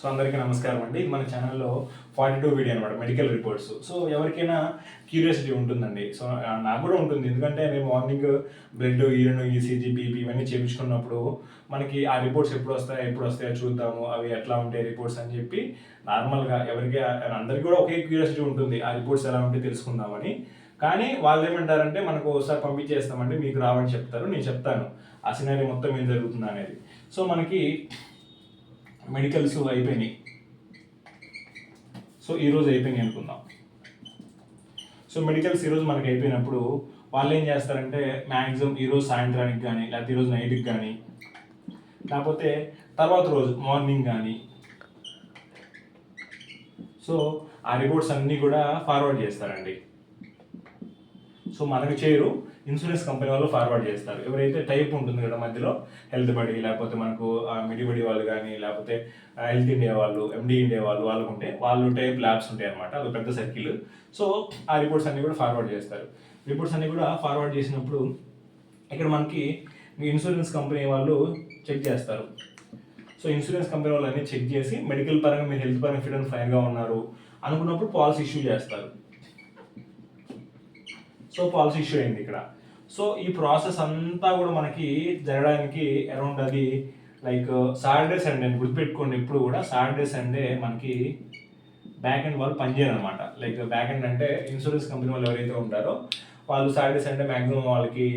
So అందరికీ నమస్కారం అండి. ఇది మన ఛానల్లో 42 వీడియో అనమాట, మెడికల్ రిపోర్ట్స్. సో ఎవరికైనా క్యూరియాసిటీ ఉంటుందండి. సో నాకు కూడా ఉంటుంది. ఎందుకంటే నేను morning blood, urine, ECG, BP ఇవన్నీ చేయించుకున్నప్పుడు మనకి ఆ రిపోర్ట్స్ ఎప్పుడు వస్తాయో చూద్దాము, అవి ఎట్లా ఉంటాయి రిపోర్ట్స్ అని చెప్పి నార్మల్గా అందరికీ కూడా ఒకే క్యూరియాసిటీ ఉంటుంది, ఆ రిపోర్ట్స్ ఎలా ఉంటాయి తెలుసుకుందామని. కానీ వాళ్ళు ఏమంటారంటే మనకు ఒకసారి పంపించేస్తామండి, మీకు రావని చెప్తారు. నేను చెప్తాను ఆ సినారీ మొత్తం ఏం జరుగుతుంది అనేది. సో మనకి మెడికల్స్ అయిపోయినాయి. సో ఈరోజు అయిపోయినాయి అనుకుందాం. సో మెడికల్స్ ఈరోజు మనకి అయిపోయినప్పుడు వాళ్ళు ఏం చేస్తారంటే మ్యాక్సిమం ఈరోజు సాయంత్రానికి కానీ, లేకపోతే ఈరోజు నైట్కి కానీ, లేకపోతే తర్వాత రోజు మార్నింగ్ కానీ, సో ఆ రిపోర్ట్స్ అన్నీ కూడా ఫార్వర్డ్ చేస్తారండి. సో మనకు చేయరు, ఇన్సూరెన్స్ కంపెనీ వాళ్ళు ఫార్వర్డ్ చేస్తారు. ఎవరైతే టైప్ ఉంటుంది కదా మధ్యలో, హెల్త్ బడి, లేకపోతే మనకు మిడిబడి వాళ్ళు కానీ, లేకపోతే హెల్త్ ఇండియా వాళ్ళు, ఎండి ఇండియా వాళ్ళు ఉంటే వాళ్ళు టైప్ ల్యాబ్స్ ఉంటాయి అనమాట. అది పెద్ద సర్కిల్. సో ఆ రిపోర్ట్స్ అన్నీ కూడా ఫార్వర్డ్ చేస్తారు. రిపోర్ట్స్ అన్నీ కూడా ఫార్వర్డ్ చేసినప్పుడు ఇక్కడ మనకి ఇన్సూరెన్స్ కంపెనీ వాళ్ళు చెక్ చేస్తారు. సో ఇన్సూరెన్స్ కంపెనీ వాళ్ళు అన్నీ చెక్ చేసి మెడికల్ పరంగా మీరు హెల్త్ పరంగా ఫిట్ అండ్ ఫైన్గా ఉన్నారు అనుకున్నప్పుడు పాలసీ ఇష్యూ చేస్తారు. సో పాలసీ ఇష్యూ అయింది ఇక్కడ. సో ఈ ప్రాసెస్ అంతా కూడా మనకి జరగడానికి అరౌండ్ అది లైక్ సాటర్డే సండే అని గుర్తుపెట్టుకోండి. ఇప్పుడు కూడా సాటర్డే సండే మనకి బ్యాక్ ఎండ్ వాళ్ళు పనిచేయరు అనమాట. లైక్ బ్యాక్ ఎండ్ అంటే ఇన్సూరెన్స్ కంపెనీ వాళ్ళు ఎవరైతే ఉంటారో వాళ్ళు సాటర్డే సండే మ్యాక్సిమం వాళ్ళకి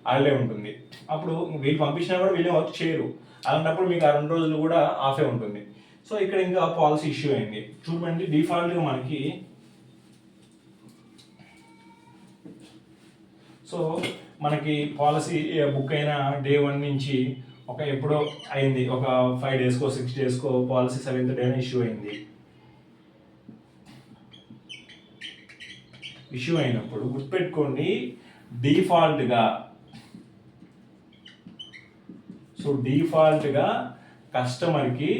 హాలిడే ఉంటుంది. అప్పుడు వీళ్ళు పంపించినా కూడా వీళ్ళు వర్క్ చేయరు. అలాంటప్పుడు మీకు ఆ 2 రోజులు కూడా ఆఫే ఉంటుంది. సో ఇక్కడ ఇంకా పాలసీ ఇష్యూ అయింది. చూడండి, డిఫాల్ట్గా మనకి సో మనకి పాలసీ బుక్ అయిన డే 1 నుంచి ఒక ఎప్పుడో అయింది, ఒక 5 డేస్కో 6 డేస్కో పాలసీ 7th డే ఇష్యూ అయింది. ఇష్యూ అయినప్పుడు గుర్తుపెట్టుకోండి, డిఫాల్ట్గా కస్టమర్కి,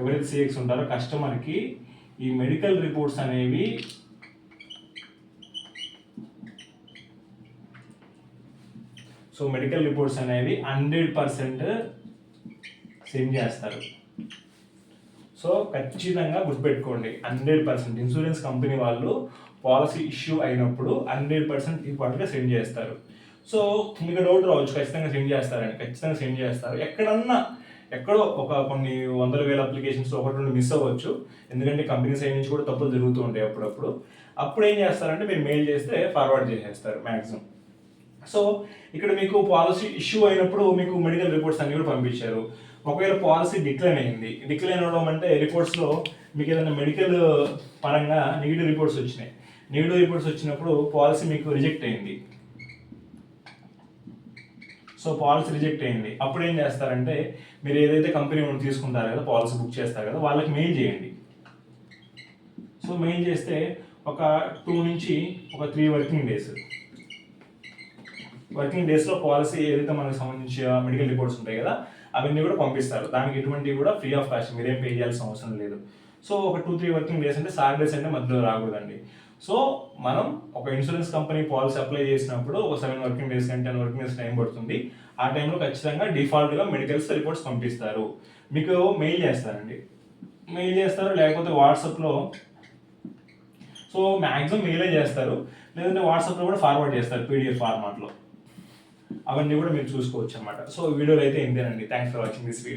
ఎవరైతే సిఎక్స్ ఉంటారో కస్టమర్కి ఈ మెడికల్ రిపోర్ట్స్ అనేవి సో మెడికల్ రిపోర్ట్స్ అనేవి 100% సెండ్ చేస్తారు. సో ఖచ్చితంగా గుర్తుపెట్టుకోండి, 100% ఇన్సూరెన్స్ కంపెనీ వాళ్ళు పాలసీ ఇష్యూ అయినప్పుడు 100% డిఫాల్ట్గా సెండ్ చేస్తారు. సో మీకు డౌట్ రావచ్చు, ఖచ్చితంగా సెండ్ చేస్తారని. ఖచ్చితంగా సెండ్ చేస్తారు. ఎక్కడో ఒక కొన్ని 100,000 అప్లికేషన్స్ ఒకటి రెండు మిస్ అవ్వచ్చు. ఎందుకంటే కంపెనీ సైడ్ నుంచి కూడా తప్పులు జరుగుతూ ఉంటాయి అప్పుడు ఏం చేస్తారంటే మీరు మెయిల్ చేస్తే ఫార్వర్డ్ చేసేస్తారు మ్యాక్సిమం. సో ఇక్కడ మీకు పాలసీ ఇష్యూ అయినప్పుడు మీకు మెడికల్ రిపోర్ట్స్ అన్ని కూడా పంపించారు. ఒకవేళ పాలసీ డిక్లైన్ అవ్వడం అంటే రిపోర్ట్స్లో మీకు ఏదైనా మెడికల్ పరంగా నెగిటివ్ రిపోర్ట్స్ వచ్చినాయి. నెగిటివ్ రిపోర్ట్స్ వచ్చినప్పుడు పాలసీ మీకు రిజెక్ట్ అయింది. సో పాలసీ రిజెక్ట్ అయింది. అప్పుడు ఏం చేస్తారంటే మీరు ఏదైతే కంపెనీ తీసుకుంటారో కదా, పాలసీ బుక్ చేస్తారు కదా, వాళ్ళకి మెయిల్ చేయండి. సో మెయిల్ చేస్తే ఒక 2 నుంచి 3 వర్కింగ్ డేస్లో పాలసీ ఏదైతే మనకు సంబంధించిన మెడికల్ రిపోర్ట్స్ ఉంటాయి కదా, అవన్నీ కూడా పంపిస్తారు. దానికి ఎటువంటి కూడా ఫ్రీ ఆఫ్ కాస్ట్, మీరేం పే చేయాల్సిన అవసరం లేదు. సో ఒక 2-3 వర్కింగ్ డేస్ అంటే సాటర్డేస్ అంటే మధ్యలో రాకూడదండి. సో మనం ఒక ఇన్సూరెన్స్ కంపెనీ పాలసీ అప్లై చేసినప్పుడు ఒక 7 వర్కింగ్ డేస్ కంటే 10 వర్కింగ్ డేస్ టైం పడుతుంది. ఆ టైంలో ఖచ్చితంగా డిఫాల్ట్గా మెడికల్స్ రిపోర్ట్స్ పంపిస్తారు. మీకు మెయిల్ చేస్తారు, లేకపోతే వాట్సాప్లో. సో మ్యాక్సిమం మెయిలే చేస్తారు, లేదంటే వాట్సాప్లో కూడా ఫార్వర్డ్ చేస్తారు పీడిఎఫ్ ఫార్మాట్లో. అవన్నీ కూడా మీరు చూసుకోవచ్చు అన్నమాట. సో వీడియోలో అయితే ఇంతేనండి. Thanks for watching this video.